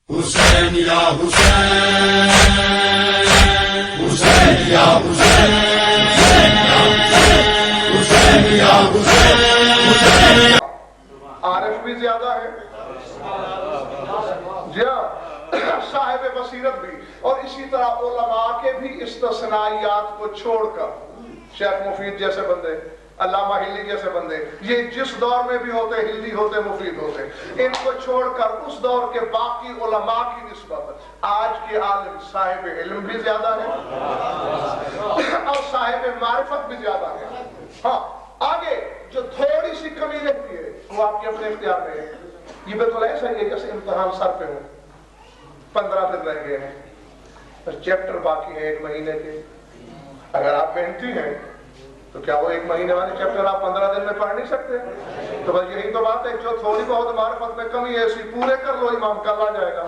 حسین یا حسین، حسین یا حسین، حسین یا حسین۔ عارف بھی زیادہ ہے جی ہاں، صاحب بصیرت بھی، اور اسی طرح علماء کے بھی استثنائیات کو چھوڑ کر شیخ مفید جیسے بندے، علامہ ہلی جیسے بندے، یہ جس دور میں بھی ہوتے، ہلی ہوتے، مفید ہوتے، ان کو چھوڑ کر اس دور کے باقی علماء کی نسبت آج کے عالم صاحب علم بھی زیادہ ہے اور صاحب معرفت بھی زیادہ ہے۔ ہاں، آگے جو تھوڑی سی کمی رہتی ہے وہ آپ کے اپنے اختیار میں ہے۔ یہ بالکل ایسا ہی ہے جیسے امتحان سر پہ ہو، 15 دن رہ گئے ہیں، بس چیپٹر باقی ہیں 1 مہینے کے۔ اگر آپ محنتی ہیں تو کیا وہ 1 مہینے والے چیپٹر آپ 15 دن میں پڑھ نہیں سکتے؟ تو بس یہی تو بات ہے، جو تھوڑی بہت معرفت میں کمی ہے اسی پورے کر لو، امام کل آ جائے گا۔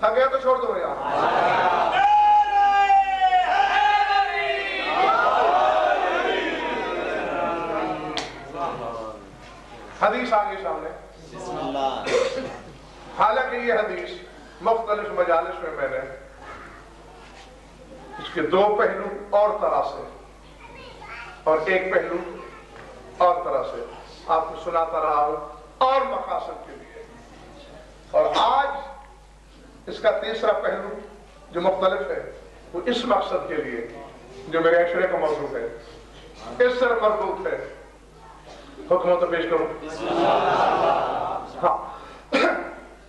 تھک گیا تو چھوڑ دو یار۔ حدیث آگے سامنے، حالانکہ یہ حدیث مختلف مجالس میں نے اس کے 2 پہلو اور طرح سے اور 1 پہلو اور طرح سے آپ کو سناتا رہا ہوں اور مقاصد کے لیے، اور آج اس کا تیسرا پہلو جو مختلف ہے وہ اس مقصد کے لیے جو میرے عشرے کا موضوع ہے، اس سے مربوط ہے۔ حکم تو پیش کروں۔ ہاں،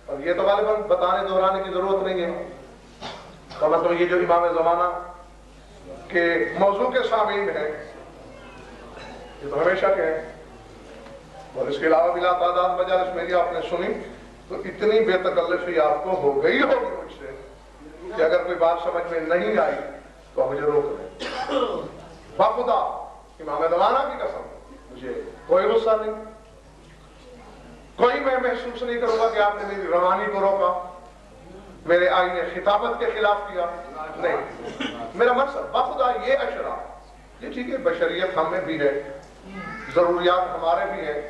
اور یہ تو غالباً بتانے دہرانے کی ضرورت نہیں ہے، تو مطلب یہ جو امام زمانہ کے موضوع کے سامعین ہیں یہ تو ہمیشہ کے ہیں، اور اس کے علاوہ بلا تعداد مجالس میری آپ نے سنی تو اتنی بے تکلفی آپ کو ہو گئی ہوگی مجھ سے کہ اگر کوئی بات سمجھ میں نہیں آئی تو مجھے روک لیں۔ باخدا امام زمانہ کی قسم مجھے کوئی غصہ نہیں، کوئی میں محسوس نہیں کروں گا کہ آپ نے میری روانی کو روکا، میرے آئین خطابت کے خلاف کیا، نہیں۔ میرا مقصد باخدا یہ اشرا، یہ ٹھیک ہے بشریت ہم میں بھی ہے، ضروریات ہمارے بھی ہیں،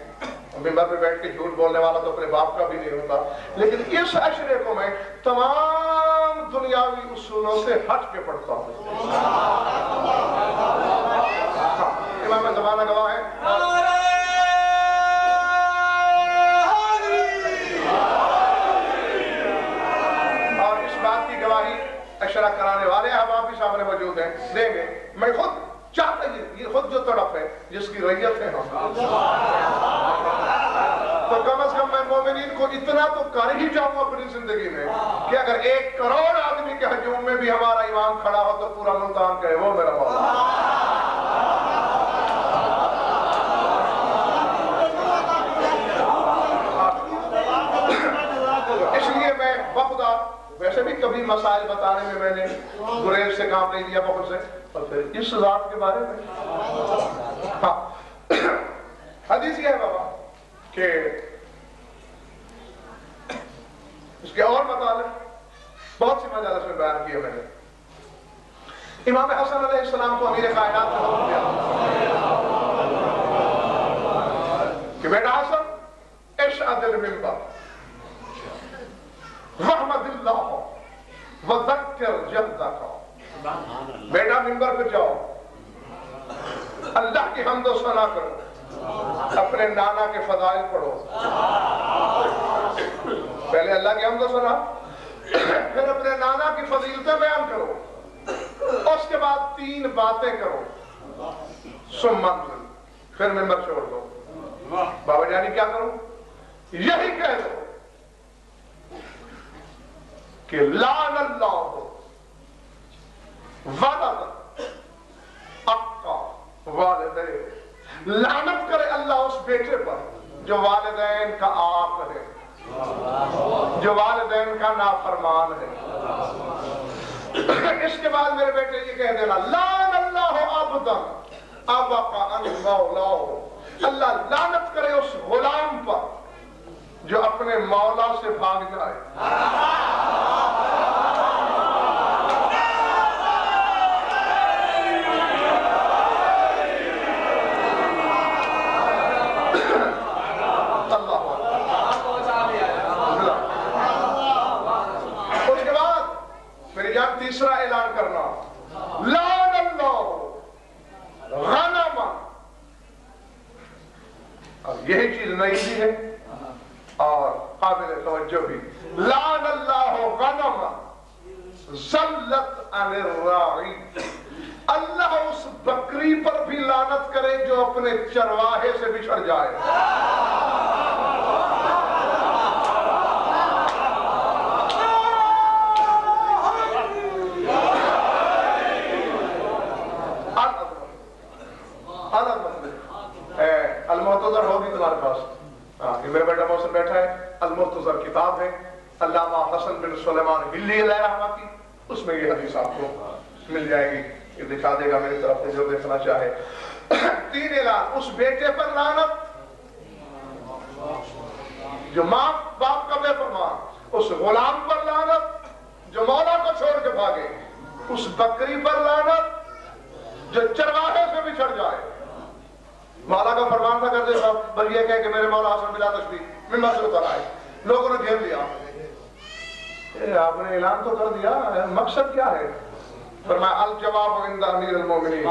ممبر پہ بیٹھ کے جھوٹ بولنے والا تو اپنے باپ کا بھی نہیں ہوتا، لیکن اس اشرے کو میں تمام دنیاوی اصولوں سے ہٹ کے پڑھتا ہوں۔ امام زمانہ گواہ ہے، اور اس بات کی گواہی اشرا کرانے والے احباب بھی سامنے موجود ہیں، دیں گے۔ میں خود چاہتا یہ خود جو تڑپ ہے جس کی ریت ہے ہم، تو کم از کم میں مومنین کو اتنا تو کر ہی جاؤں اپنی زندگی میں کہ اگر 1 کروڑ آدمی کے ہجوم میں بھی ہمارا امام کھڑا ہو تو پورا ملتان کہے وہ میرا مولا۔ اس لیے میں بخدا ویسے بھی کبھی مسائل بتانے میں نے گریز سے کام نہیں لیا بہت سے، اور پھر اس ذات کے بارے میں ہاں حدیث یہ ہے بابا کہ اس کے اور مطالب بہت سی مجالس میں بیان کیے میں نے۔ امام حسن علیہ السلام کو امیر کائنات نے حکم دیا کہ بیٹا حسن اشعد المنبر رحمت اللہ وذکر جدک، بیٹا منبر پہ جاؤ، اللہ کی حمد و ثنا کرو، اپنے نانا کے فضائل پڑھو، پہلے اللہ کی حمد و ثنا، پھر اپنے نانا کی فضیلتیں بیان کرو، اس کے بعد 3 باتیں کرو، ثم منزل، پھر منبر چھوڑ دو۔ بابا جانی کیا کرو؟ یہی کہہ دو کہ لعن اللہ ولد اقا والدین، لعنت کرے اللہ اس بیٹے پر جو والدین کا آق ہے، جو والدین کا نافرمان ہے۔ اس کے بعد میرے بیٹے یہ کہہ دینا لعن اللہ عبدا ابقا ان مولا، اللہ لعنت کرے اس غلام پر جو اپنے مولا سے بھاگ جائے۔ یہی چیز نئی بھی ہے اور قابل توجہ بھی. لعن اللہ غنم ضلت عن الراعی. اللہ اس بکری پر بھی لعنت کرے جو اپنے چرواہے سے بچھڑ جائے. المحتضر ہوگی تمہارے پاس. یہ میرا بیٹا محسن بیٹھا ہے. المحتضر کتاب ہے علامہ حسن بن سلیمان ہلی علیہ رحمہ کی. اس میں یہ حدیث آپ کو مل جائے گی. یہ دکھا دے گا میری طرف سے جو دیکھنا چاہے. 3 اعلان. اس بیٹے پر لعنت جو ماں باپ کا بے فرمان. اس غلام پر لعنت جو مولا کو چھوڑ کے بھاگے. اس بکری پر لعنت جو چرواہے سے بچھڑ جائے. مولا کا فرمان تھا کر دے بس یہ کہے کہ میرے مولا حسن بلا تشبیہ ممبر سے اتر آئے. لوگوں نے گھیر لیا. آپ نے اعلان تو کر دیا, مقصد کیا ہے؟ فرمایا الجواب عند امیر المومنین.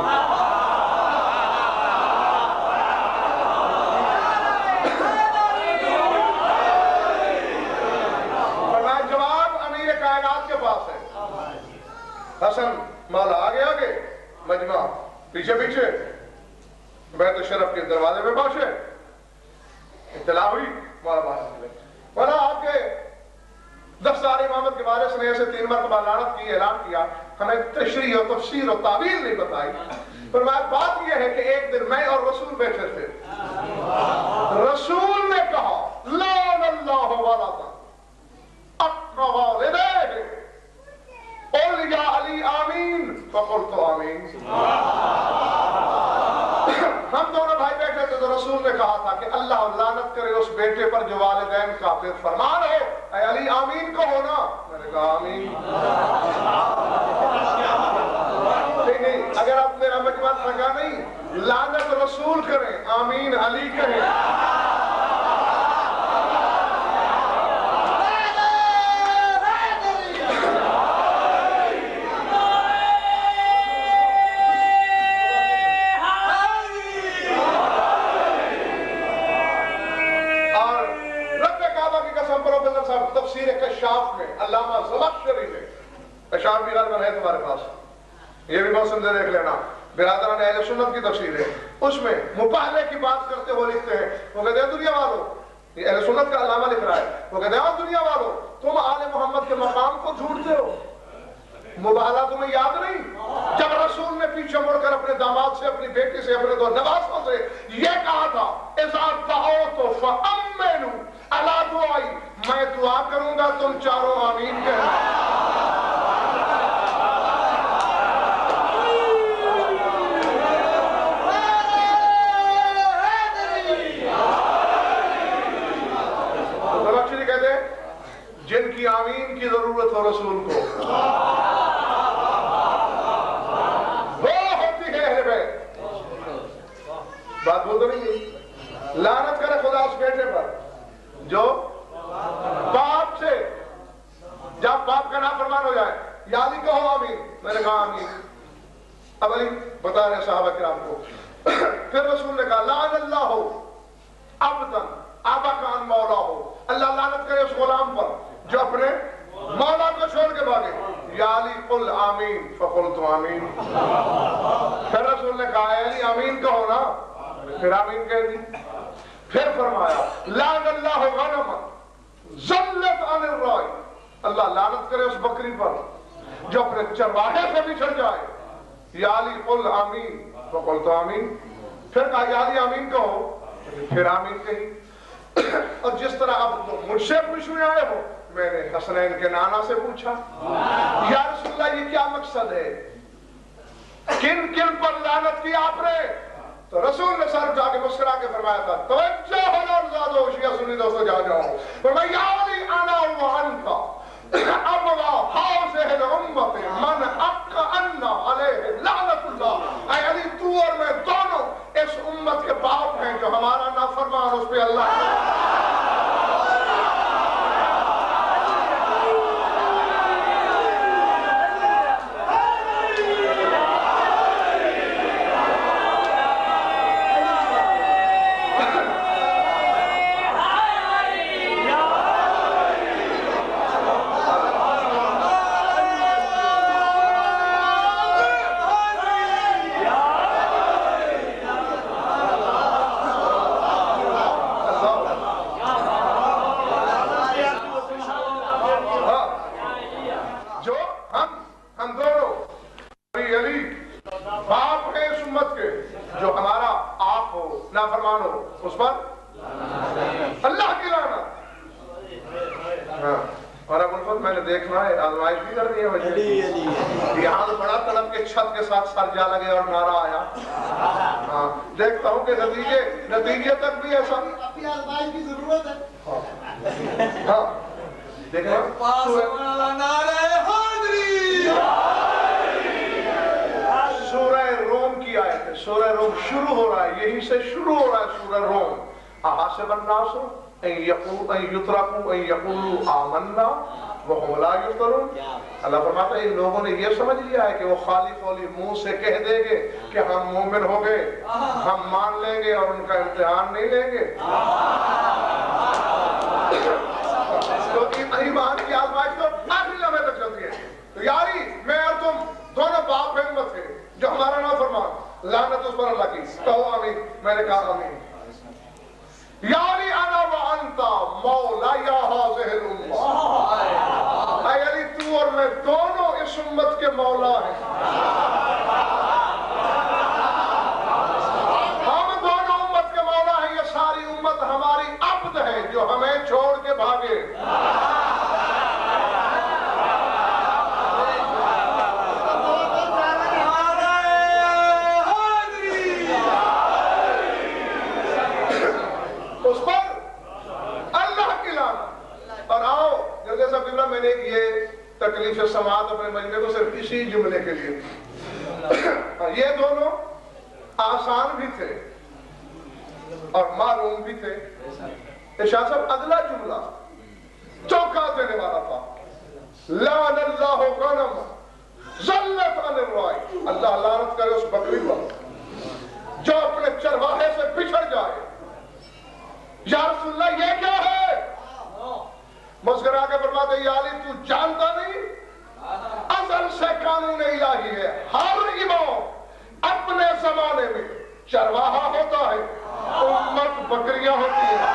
فرمایا جواب امیر کائنات کے پاس ہے. حسن مولا آگے آگے, مجمع پیچھے پیچھے, بیت شرف کے دروازے میں پہنچے. اطلاع ہوئی مولا باہر نکلے. مولا آپ کے دفتار امامت کے بارے سے ایسے 3 مرتبہ لعنت کی, اعلان کیا, ہمیں تشریح و تفسیر و تعبیر نہیں بتائی. فرمایا بات یہ ہے کہ ایک دن میں اور رسول بیٹھے تھے. رسول نے کہا لعن اللہ ولدا اقرا والدیہ قل یا علی آمین فقلت آمین. ہم دونوں بھائی بیٹھے تھے تو رسول نے کہا تھا کہ اللہ لعنت کرے اس بیٹے پر جو والدین کا پھر فرمان ہو. اے علی آمین کہو نا. میں نے کہا آمین. نہیں, اگر آپ میرا مجمع سنگا نہیں, لعنت رسول کریں, آمین علی کہیں. تفسیر کشاف میں علامہ زمخشری نے, کشاف بھی غالباً ہے تمہارے پاس, یہ بھی موسم سے دیکھ لینا. برادران اہل سنت کی تفسیر ہے. اس میں مباہلے کی بات کرتے ہوئے لکھتے ہیں, وہ کہتے ہیں دنیا والوں, یہ اہل سنت کا علامہ لکھ رہا ہے, وہ کہتے ہیں دنیا والوں تم آل محمد کے مقام کو جھوٹتے ہو. مباہلہ تمہیں یاد نہیں جب رسول نے پیچھے مڑ کر اپنے داماد سے, اپنی بیٹی سے, اپنے 2 نواسوں سے یہ کہا تھا اذا دعوت فامنوا الا دعائی, میں دعا کروں گا تم چاروں آمین کہنا. تو بخشی کہتے ہیں جن کی آمین کی ضرورت ہو رسول کو وہ ہوتی ہے اہل بیت. بات بول تو نہیں ہے. لعنت کرے خدا اس بیٹے پر جو باپ سے, جب باپ کا نافرمان ہو جائے, یا علی کہو آمین. میں نے کہا آمین. اب علی بتا رہے صحابہ کرام کو. پھر رسول نے کہا لعن اللہ عبداً ابا کان مولا ہو. اللہ لعنت کرے اس غلام پر جو اپنے مولا کو چھوڑ کے بھاگے. یا علی قل آمین فقلت آمین. پھر رسول نے کہا علی آمین کہو نا. پھر آمین کہہ دی. پھر فرمایا لعن اللہ غنم ضلت عن الراعی. اللہ لعنت کرے اس بکری پر جو اپنے چرواہے سے بچھڑ جائے. یا علی قل آمین فقلت آمین. پھر کہا یا علی آمین کہو. پھر آمین کہی. اور جس طرح اب تم مجھ سے پوچھنے آئے ہو, میں نے حسنین کے نانا سے پوچھا یا رسول اللہ یہ کیا مقصد ہے, کن کن پر لعنت کی آپ نے؟ تو رسول نے سر اٹھا کے مسکرا کے فرمایا تھا توجہ حضور زادو شیعہ سنی دوستو جاؤ. فرمایا یا علی انا وانتا ابوا حوزہ الامت من حق انا علیہ لعنت اللہ. اے علی تو اور میں دونوں اس امت کے باپ ہیں جو ہمارا نافرمان اس پہ اللہ اس پر اللہ کی لعنت. ہاں اور اب الفت میں نے دیکھنا ہے آزمائش بھی کرنی ہے مجھے. یہاں تو بڑا طلب کے چھت کے ساتھ سر جا لگے اور نعرہ آیا. ہاں دیکھتا ہوں کہ نتیجے تک بھی ایسا ابھی آزمائش کی ضرورت ہے. ہاں دیکھیں سورہ روم کی آیت ہے. سورہ روم شروع ہو رہا ہے, یہی سے شروع ہو رہا ہے سورہ روم. احاسب الناس ان یترکوا ان یقولوا آمنا وهم لا یفتنون. اللہ فرماتا ہے ان لوگوں نے یہ سمجھ لیا ہے کہ وہ خالی قولی منہ سے کہہ دیں گے کہ ہم مومن ہو گئے, ہم مان لیں گے اور ان کا امتحان نہیں لیں گے. تو ایمان کی آزمائش تو آخری لمحے تک چلتی ہے. تو یاری میں اور تم دونوں باپ ہمت تھے جو ہمارا نام فرمان, لعنت اس پر اللہ کی. کہو آمین. میں نے کہا آمین. یاری انا و انتا مولا یا حاضر الامہ. اے علی تو اور میں دونوں اس امت کے مولا ہیں. ہم دونوں امت کے مولا ہیں. یہ ساری امت ہماری عبد ہے جو ہمیں چھوڑ کے بھاگے. میں نے یہ تکلیف سماعت اپنے مجمع کو صرف اسی جملے کے لیے. یہ دونوں آسان بھی تھے اور معلوم بھی تھے. ارشاد صاحب اگلا جملہ چونکا دینے والا تھا. لعن اللہ غنم ذلت عن الراعی. اللہ لعنت کرے اس بکری پر جو اپنے چرواہے سے بچھڑ جائے. یا رسول اللہ یہ کیا ہے؟ مسکرا کے فرماتے یا علی تو جانتا نہیں ازل سے قانون الہی ہے. ہر امام اپنے زمانے میں چرواہا ہوتا ہے, امت بکریاں ہوتی ہیں.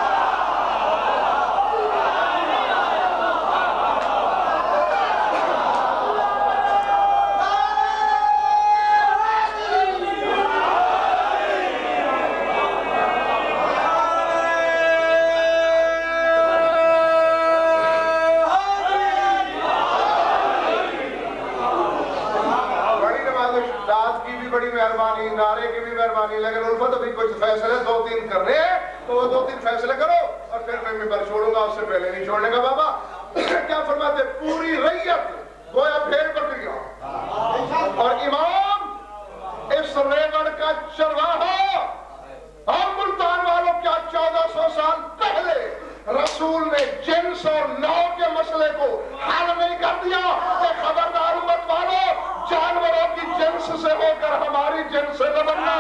نعرے کی بھی مہربانی, لیکن الفت ابھی کچھ فیصلے 2-3 کرنے ہیں تو وہ 2-3 فیصلے کرو اور پھر میں ممبر چھوڑوں گا. اس سے پہلے نہیں چھوڑنے کا بابا. کیا فرماتے پوری ریت گویا بھیڑ بکریاں اور امام اس ریوڑ کا چرواہا. اور ملتان والوں کیا 1400 سال پہلے رسول نے جنس اور نو کے مسئلے کو حل نہیں کر دیا کہ خبردار امت والوں جانوروں کی جنس سے ہو کر ہماری جنس سے نہ بننا.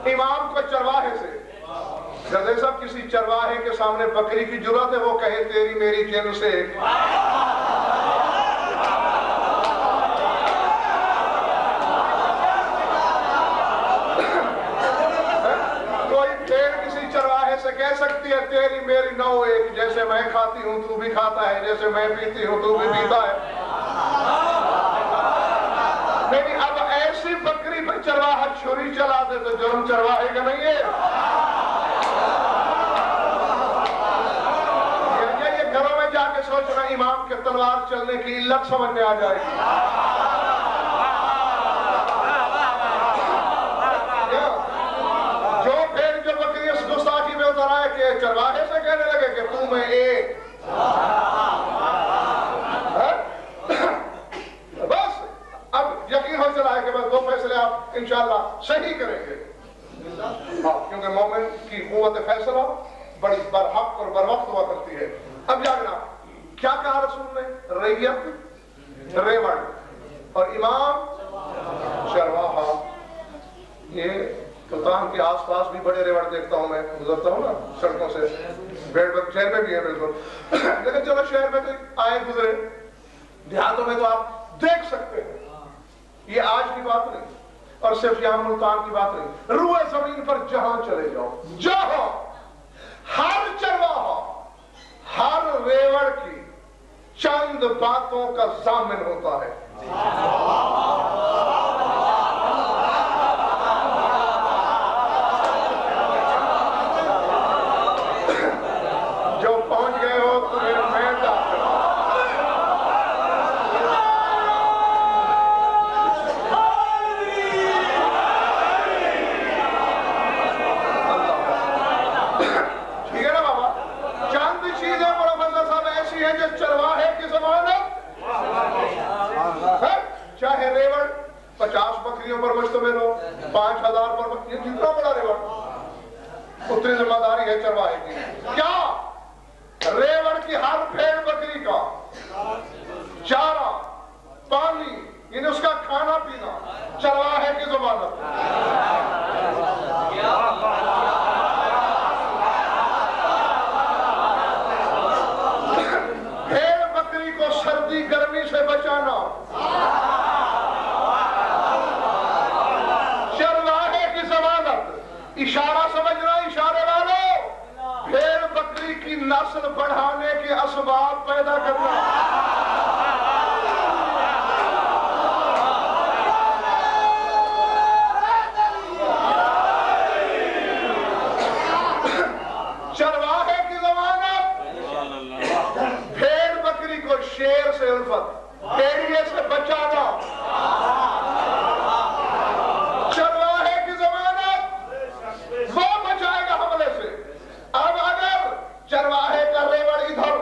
امام کو چرواہے سے جیسے سب کسی چرواہے کے سامنے بکری کی جرات ہے وہ کہے تیری میری جن سے. کوئی پھر کسی چرواہے سے کہہ سکتی ہے تیری میری نو ایک, جیسے میں کھاتی ہوں تو بھی کھاتا ہے, جیسے میں پیتی ہوں تو بھی پیتا ہے. لیکن اب ایسی بکری پر چرواہا چھری چلا دے تو جرم چرواہے کا نہیں ہے. یہ گھروں میں جا کے سوچنا امام کے تلوار چلنے کی علت سمجھ میں آ جائے گی. جو پھر جو بکری اس گستاخی میں اتر آئے کہ چرواہے سے کہنے لگے کہ تو میں ایک. یقین ہو چلا ہے کہ بس 2 فیصلے آپ انشاءاللہ صحیح کریں گے. کیونکہ مومن کی قوت فیصلہ بڑی برحق اور بروقت ہوا کرتی ہے. اب جاگنا کیا کہا رسول نے؟ ریت ریوڑ اور امام چرواہا. یہ سلطان کے آس پاس بھی بڑے ریوڑ دیکھتا ہوں میں، گزرتا ہوں نا سڑکوں سے، شہر میں بھی ہے بالکل، لیکن چلو شہر میں تو آئے گزرے، دیہاتوں میں تو آپ دیکھ سکتے ہیں. یہ آج کی بات نہیں اور صرف یہاں ملتان کی بات نہیں، روئے زمین پر جہاں چلے جاؤ، جہاں ہر چرواہا ہر ریوڑ کی چند باتوں کا ضامن ہوتا ہے. جو پہنچ گئے ہو تو میں جو چرواہے کی ضمانت، چاہے ریوڑ 50 بکریوں پر مشتمل ہو، 5000 پر، یہ کتنا بڑا ریوڑ، اتنی ذمہ داری ہے چرواہے کی. کیا ریوڑ کی ہر بھیڑ بکری کا چارہ پانی، یعنی اس کا کھانا پینا چرواہے کی ضمانت. سردی گرمی سے بچانا چرواہے کی ضمانت. اشارہ سمجھنا، اشارے والوں، بھیڑ بکری کی نسل بڑھانے کے اسباب پیدا کرنا. چرواہے کی ضمانت، بھیڑ بکری کو شیر سے الفت، بھیڑیے سے بچانا. چرواہے کی ضمانت، وہ بچائے گا حملے سے. اب اگر چرواہے کا ریوڑ ادھر،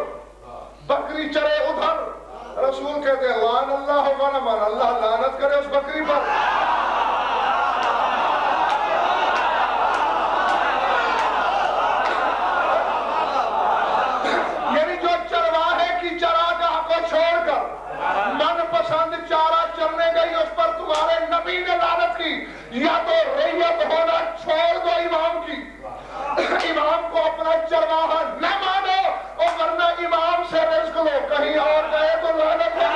بکری چرے ادھر، رسول کہتے ہیں لعن اللہ غنما، اللہ لعنت کرے اس بکری پر. یعنی جو چرواہے کی چراگاہ کو چھوڑ کر من پسند چارہ چرنے گئی، اس پر تمہارے نبی نے لعنت کی. یا تو ریت ہونا چھوڑ دو امام کی، امام کو اپنا چرواہا نہ مانو، اور ورنہ امام سے رزق لو، کہیں اور گئے تو لعنت ہے.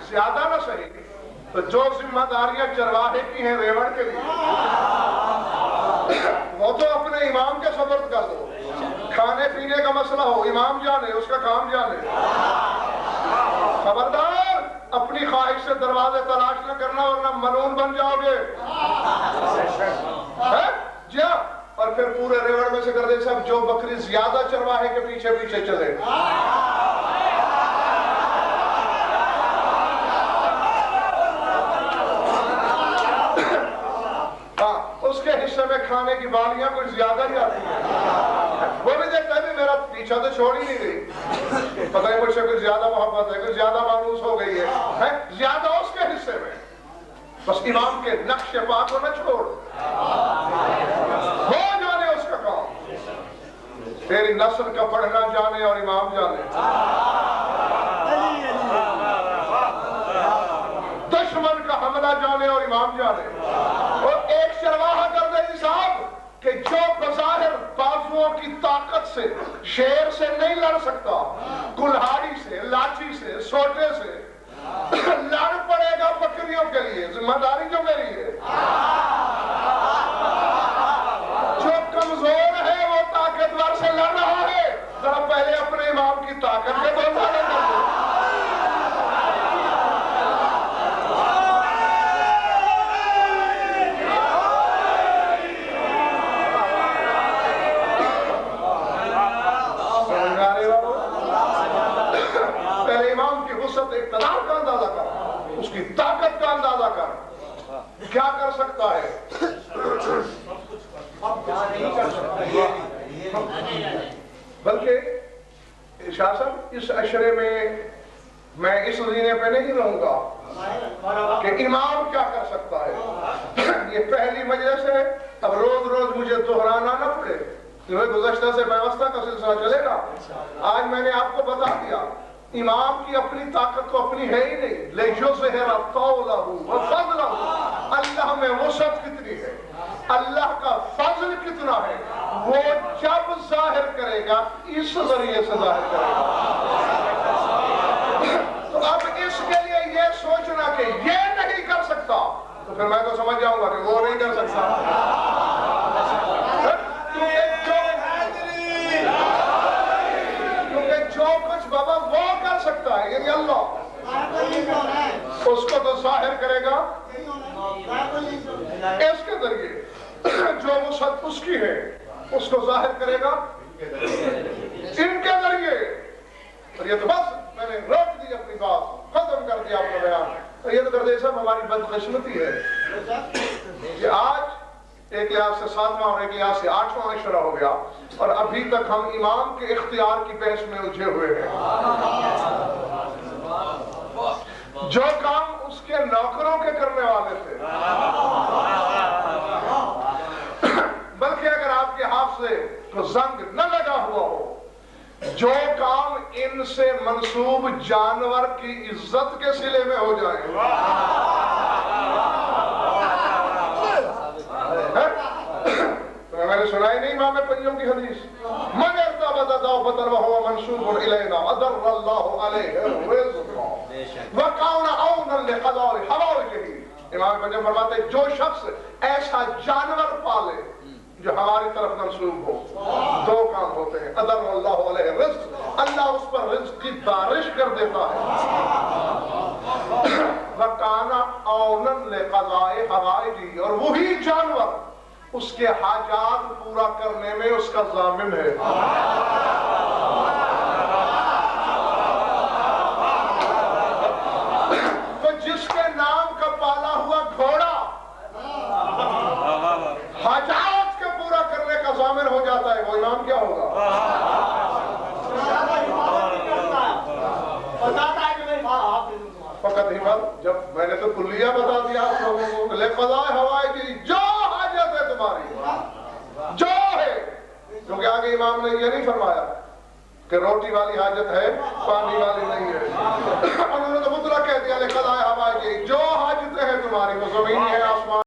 زیادہ نہ صحیح تو جو ذمہ داریاں چرواہے کی ہیں ریوڑ کے لیے، وہ تو اپنے امام کے سپرد کر دو. کھانے پینے کا مسئلہ ہو، امام جانے، اس کا کام جانے. خبردار اپنی خواہش سے دروازے تلاش نہ کرنا ورنہ ملعون بن جاؤ گے. جی ہاں، اور پھر پورے ریوڑ میں سے کر دے سب جو بکری زیادہ چرواہے کے پیچھے پیچھے چلے. اس کے حصے میں کھانے کی بالیاں کچھ زیادہ ہی آتی ہیں. وہ بھی دیکھتا ہے میرا پیچھا تو چھوڑ ہی نہیں گئی، پتہ نہیں مجھ سے کچھ زیادہ محبت ہے، کچھ زیادہ مانوس ہو گئی ہے، زیادہ اس کے حصے میں. بس امام کے نقش پا کو نہ چھوڑ، ہو جانے اس کا کام. تیری نسل کا پڑھنا جانے اور امام جانے، دشمن کا حملہ جانے اور امام جانے. اور ایک چرواہا کر دے صاحب کہ جو بظاہر بازوؤں کی طاقت سے شیر سے نہیں لڑ سکتا، کلہاڑی سے، لاٹھی سے، سوٹے سے لڑ پڑے گا بکریوں کے لیے. ذمہ داری جو میری ہے. جو کمزور ہے وہ طاقتور سے لڑ رہا ہے، ذرا پہلے اپنے امام کی طاقت کے بندھانے کر دو. اس عشرے میں میں اس زینے پہ نہیں رہوں گا کہ امام کیا کر سکتا ہے. یہ پہلی مجلس ہے. اب روز روز مجھے دہرانا نہ پڑے. گزشتہ سے ویوستھا کا سلسلہ چلے گا. آج میں نے آپ کو بتا دیا امام کی اپنی طاقت تو اپنی ہے ہی نہیں. لِيُظْهِرَ طَوْلَهُ وَفَضْلَهُ. اللہ میں وسعت کتنی ہے, اللہ کا فضل کتنا ہے, وہ جب ظاہر کرے گا اس ذریعے سے ظاہر کرے گا. تو اب اس کے لیے یہ سوچنا کہ یہ نہیں کر سکتا تو پھر میں تو سمجھ جاؤں گا کہ وہ نہیں کر سکتا. کیونکہ جو کچھ بابا وہ کر سکتا ہے یعنی اللہ, اس کو تو ظاہر کرے گا اس کے ذریعے. جو وسعت اس کی ہے اس کو ظاہر کرے گا ان کے ذریعے. اور یہ تو بس میں نے روک دی اپنی بات, ختم کر دیا اپنا بیان. یہ تو دردے صاحب ہماری بدقسمتی ہے کہ آج ایک لحاظ سے 7واں اور ایک لحاظ سے 8واں عشرہ ہو گیا اور ابھی تک ہم امام کے اختیار کی بحث میں الجھے ہوئے ہیں. جو کام اس کے نوکروں کے کرنے والے تھے, بلکہ اگر آپ کے حافظے کو زنگ نہ لگا ہوا ہو, جو کام ان سے منسوب جانور کی عزت کے صلے میں ہو جائے. میں نے سنائی نہیں امام پنجم کی حدیث, من ارتبط دعوة وهو منسوب إلينا أدر الله عليه الرزق وكان عونا لقضاء حوائجه. امام پنجم فرماتے ہیں جو شخص ایسا جانور پالے جو ہماری طرف منسوب ہو, دو کام ہوتے ہیں. ادر اللہ علیہ الرزق, اللہ اس پر رزق کی بارش کر دیتا ہے. وَكَانَ عَوْنًا لِقَضَاءِ حَوَائِجِهِ, اور وہی جانور اس کے حاجات پورا کرنے میں اس کا ضامن ہے. تو جس کے نام کا پالا ہوا گھوڑا حاجات کے پورا کرنے کا ضامن ہو جاتا ہے, وہ امام کیا ہوگا؟ فقط ہی بات, جب میں نے تو کلیہ بتا دیا آپ لوگوں کو, لِقَضَاءِ حَوَائِجِهِ, جو حاجت ہے تمہاری جو ہے. کیونکہ آگے امام نے یہ نہیں فرمایا کہ روٹی والی حاجت ہے پانی والی نہیں ہے. انہوں نے تو مطلق کہہ دیا لِقَضَاءِ حَوَائِجِهِ, جو حاجتیں ہیں تمہاری, وہ زمین ہے آسمان